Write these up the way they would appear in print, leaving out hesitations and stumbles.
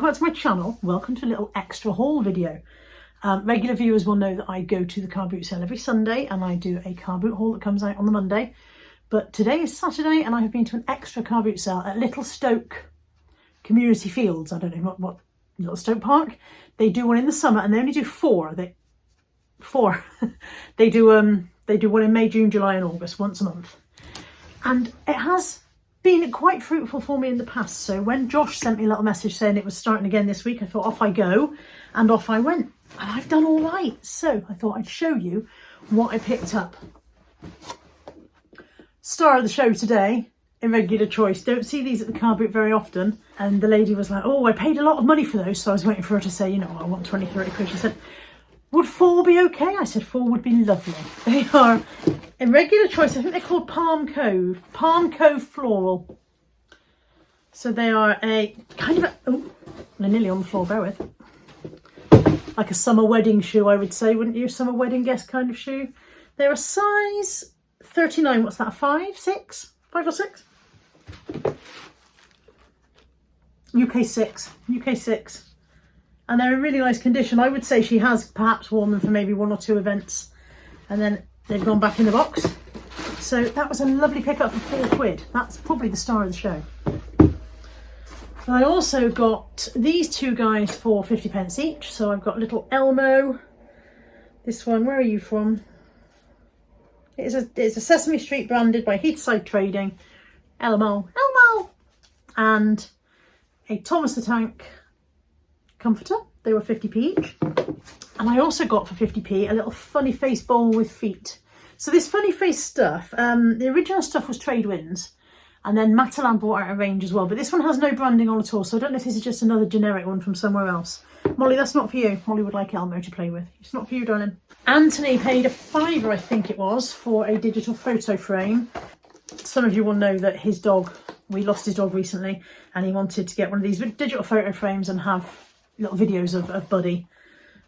welcome back to my channel. Welcome to a little extra haul video. Regular viewers will know that I go to the car boot sale every Sunday and I do a car boot haul that comes out on the Monday. But today is Saturday and I have been to an extra car boot sale at Little Stoke Community Fields. I don't know what Little Stoke Park. They do one in the summer and they only do four. They do one in May, June, July and August, once a month. And it has been quite fruitful for me in the past. So when Josh sent me a little message saying it was starting again this week, I thought off I go, and off I went. And I've done all right. So I thought I'd show you what I picked up. Star of the show today, Irregular Choice. Don't see these at the car boot very often. And the lady was like, oh, I paid a lot of money for those. So I was waiting for her to say, you know, I want 20, 30 quid. She said, would 4 be okay? I said 4 would be lovely. They are Irregular Choice. I think they're called Palm Cove Floral. So they are a kind of a, oh, they're nearly on the floor, bear with. Like a summer wedding shoe, I would say, wouldn't you? Summer wedding guest kind of shoe. They're a size 39. What's that? 5, 6? 5 or 6? UK 6. UK 6. And they're in really nice condition. I would say she has perhaps worn them for maybe 1 or 2 events and then they've gone back in the box. So that was a lovely pickup for 4 quid. That's probably the star of the show. I also got these 2 guys for 50p each. So I've got little Elmo. This one, where are you from? It's a Sesame Street branded by Heathside Trading. Elmo. And a Thomas the Tank comforter. They were 50p each. And I also got for 50p a little funny face bowl with feet. So this funny face stuff, the original stuff was Trade Winds, and then Matalan bought out a range as well, but this one has no branding on at all, so I don't know if this is just another generic one from somewhere else. Molly, that's not for you. Molly would like Elmo to play with. It's not for you, darling. Anthony paid £5, I think it was, for a digital photo frame. Some of you will know that his dog, we lost his dog recently, and he wanted to get one of these digital photo frames and have little videos of Buddy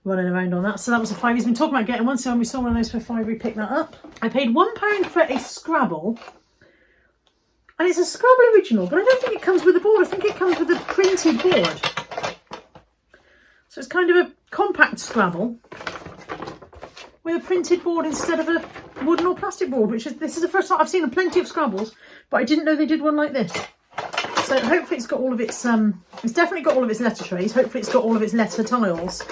running around on that. So that was a £5. He's been talking about getting one, so when we saw one of those for £5, we picked that up. I paid £1 for a Scrabble, and it's a Scrabble original, but I don't think it comes with a board. I think it comes with a printed board. So it's kind of a compact Scrabble with a printed board instead of a wooden or plastic board, this is the first time I've seen plenty of Scrabbles, but I didn't know they did one like this. So hopefully it's got all of its, it's definitely got all of its letter trays. Hopefully it's got all of its letter tiles.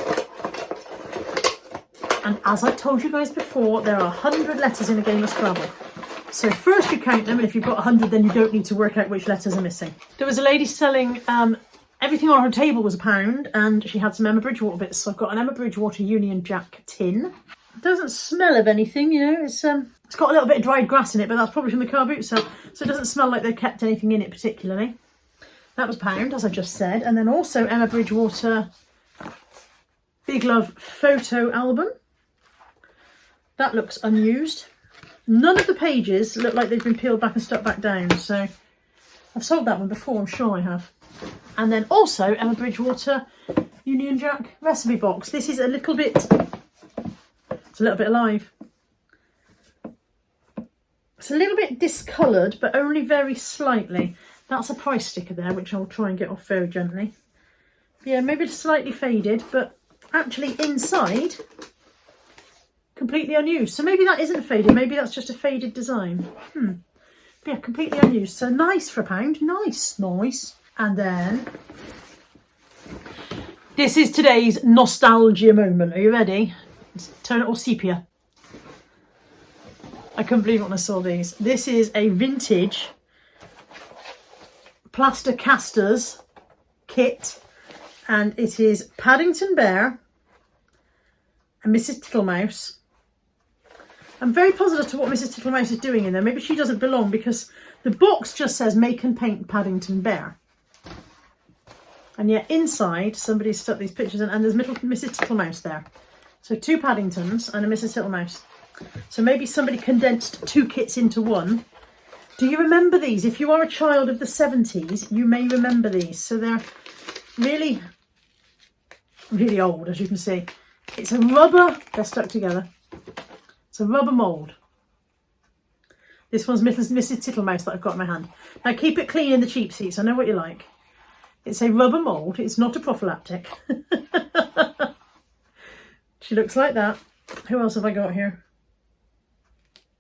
And as I've told you guys before, there are 100 letters in a game of Scrabble. So first you count them, and if you've got 100, then you don't need to work out which letters are missing. There was a lady selling, everything on her table was £1, and she had some Emma Bridgewater bits. So I've got an Emma Bridgewater Union Jack tin. It doesn't smell of anything, you know, it's got a little bit of dried grass in it, but that's probably from the car boot sale, so it doesn't smell like they've kept anything in it particularly. That was £1, as I just said. And then also Emma Bridgewater Big Love photo album. That looks unused. None of the pages look like they've been peeled back and stuck back down, so I've sold that one before, I'm sure I have. And then also Emma Bridgewater Union Jack recipe box. This is a little bit alive. It's a little bit discoloured, but only very slightly. That's a price sticker there, which I'll try and get off very gently. Yeah, maybe slightly faded, but actually inside, completely unused. So maybe that isn't faded, maybe that's just a faded design. Yeah, completely unused. So nice for £1. Nice. And then, this is today's nostalgia moment. Are you ready? Let's turn it all sepia. I couldn't believe it when I saw these. This is a vintage plaster casters kit, and it is Paddington Bear and Mrs. Tittlemouse. I'm very puzzled as to what Mrs. Tittlemouse is doing in there. Maybe she doesn't belong, because the box just says make and paint Paddington Bear. And yet inside somebody's stuck these pictures in, and there's Mrs. Tittlemouse there. So 2 Paddingtons and a Mrs. Tittlemouse. So maybe somebody condensed 2 kits into one. Do you remember these? If you are a child of the 70s, you may remember these. So they're really, really old, as you can see. It's a rubber, they're stuck together. It's a rubber mould. This one's Mrs. Tittlemouse that I've got in my hand. Now keep it clean in the cheap seats. I know what you like. It's a rubber mould. It's not a prophylactic. She looks like that. Who else have I got here?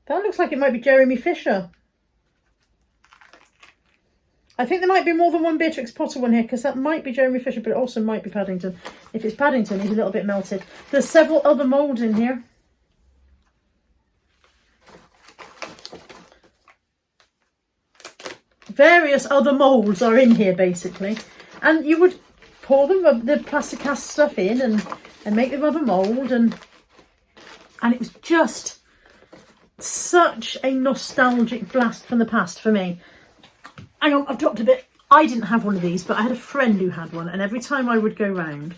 That looks like it might be Jeremy Fisher. I think there might be more than one Beatrix Potter one here, because that might be Jeremy Fisher, but it also might be Paddington. If it's Paddington, he's a little bit melted. There's several other moulds in here. Various other moulds are in here, basically. And you would pour the plastic cast stuff in and make the rubber mould, and it was just such a nostalgic blast from the past for me. Hang on, I've dropped a bit. I didn't have one of these, but I had a friend who had one, and every time I would go round,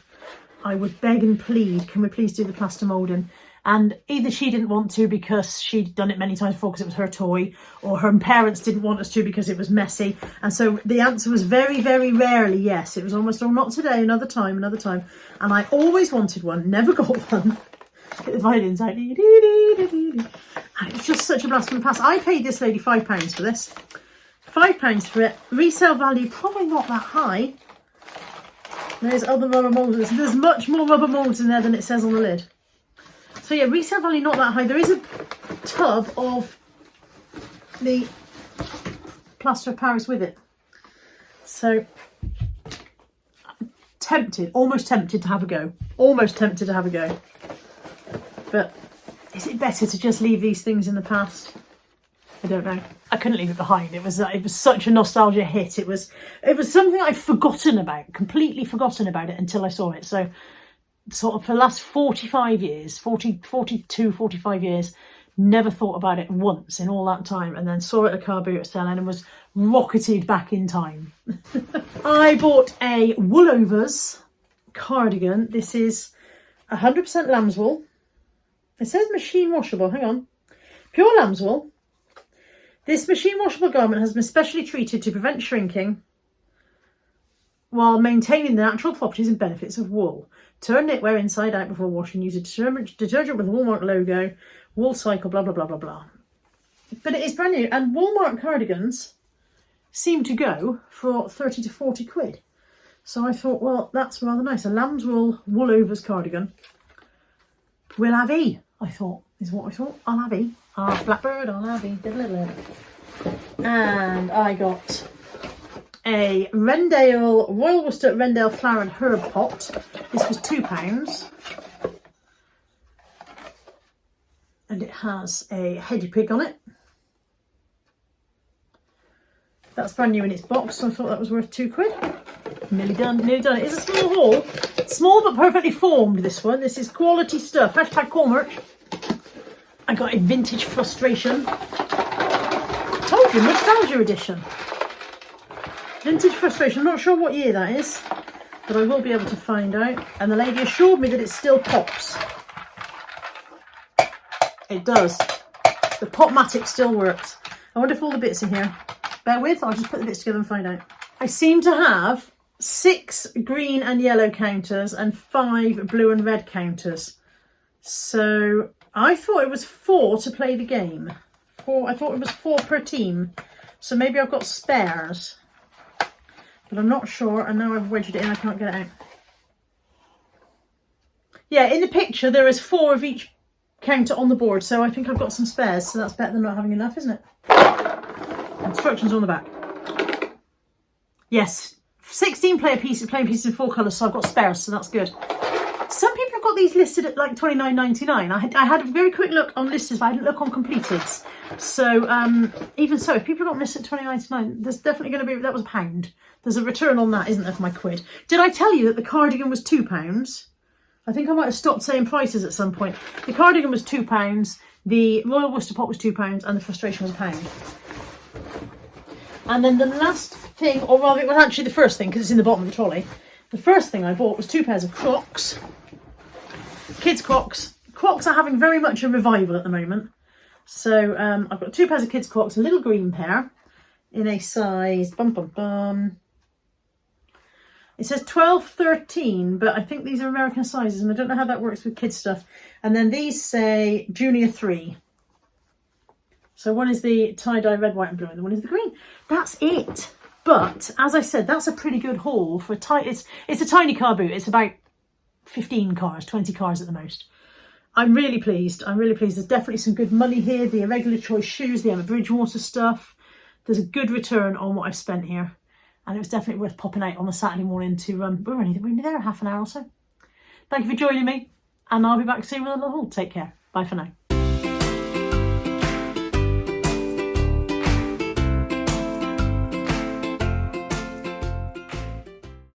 I would beg and plead, can we please do the plaster moulding? And either she didn't want to because she'd done it many times before because it was her toy, or her parents didn't want us to because it was messy. And so the answer was very, very rarely yes. It was almost, oh, not today, another time, another time. And I always wanted one, never got one. Get the violins out. And it was just such a blast from the past. I paid this lady £5 for this. £5 for it. Resale value probably not that high. There's other rubber moulds. There's much more rubber moulds in there than it says on the lid. So yeah, resale value not that high. There is a tub of the plaster of Paris with it. So tempted, almost tempted to have a go. Almost tempted to have a go. But is it better to just leave these things in the past? I don't know. I couldn't leave it behind. It was such a nostalgia hit. It was something I'd forgotten about, completely forgotten about it until I saw it. So sort of for the last 45 years, 45 years, never thought about it once in all that time, and then saw it at a car boot selling and was rocketed back in time. I bought a Woolovers cardigan. This is 100% lamb's wool. It says machine washable. Hang on. Pure lamb's wool. This machine washable garment has been specially treated to prevent shrinking while maintaining the natural properties and benefits of wool. Turn knitwear inside out before washing. Use a detergent with a Woolmark logo. Wool cycle, blah, blah, blah, blah, blah. But it is brand new. And Woolmark cardigans seem to go for 30 to 40 quid. So I thought, well, that's rather nice. A lamb's wool Woolovers cardigan. We'll have E, I thought, is what I thought. I'll have E. Ah, blackbird, I'll have E. And I got a Royal Worcester Rendale flower and herb pot. This was £2. And it has a hedgy pig on it. That's brand new in its box, so I thought that was worth £2. Nearly done, nearly done. It is a small haul. Small but perfectly formed, this one. This is quality stuff. Hashtag core merch. I got a vintage frustration. Told you, nostalgia edition. Vintage frustration. I'm not sure what year that is, but I will be able to find out. And the lady assured me that it still pops. It does. The Popmatic still works. I wonder if all the bits are here. Bear with, I'll just put the bits together and find out. I seem to have 6 green and yellow counters and 5 blue and red counters. So I thought it was 4 to play the game. I thought it was 4 per team. So maybe I've got spares. But I'm not sure, and now I've wedged it in, I can't get it out. Yeah, in the picture there is 4 of each counter on the board, so I think I've got some spares, so that's better than not having enough, isn't it? Instructions on the back. Yes, 16 playing pieces in 4 colours, so I've got spares, so that's good. Some people have got these listed at like $29.99. I had a very quick look on listers, but I didn't look on completeds. So even so, if people have got them listed at $29.99, there's definitely going to be, that was £1. There's a return on that, isn't there, for my quid? Did I tell you that the cardigan was £2? I think I might have stopped saying prices at some point. The cardigan was £2, the Royal Worcester pot was £2, and the frustration was £1. And then the last thing, or rather it was actually the first thing, because it's in the bottom of the trolley. The first thing I bought was 2 pairs of Crocs. Kids Crocs. Crocs are having very much a revival at the moment. So I've got 2 pairs of kids Crocs, a little green pair in a size, it says 12-13, but I think these are American sizes, and I don't know how that works with kids stuff. And then these say Junior 3. So one is the tie-dye red, white and blue, and the one is the green. That's it. But as I said, that's a pretty good haul for a it's a tiny car boot. It's about 15 cars, 20 cars at the most. I'm really pleased. I'm really pleased. There's definitely some good money here. The Irregular Choice shoes, the Emma Bridgewater stuff. There's a good return on what I've spent here. And it was definitely worth popping out on a Saturday morning to, we're only there half an hour or so. Thank you for joining me. And I'll be back soon with another haul. Take care. Bye for now.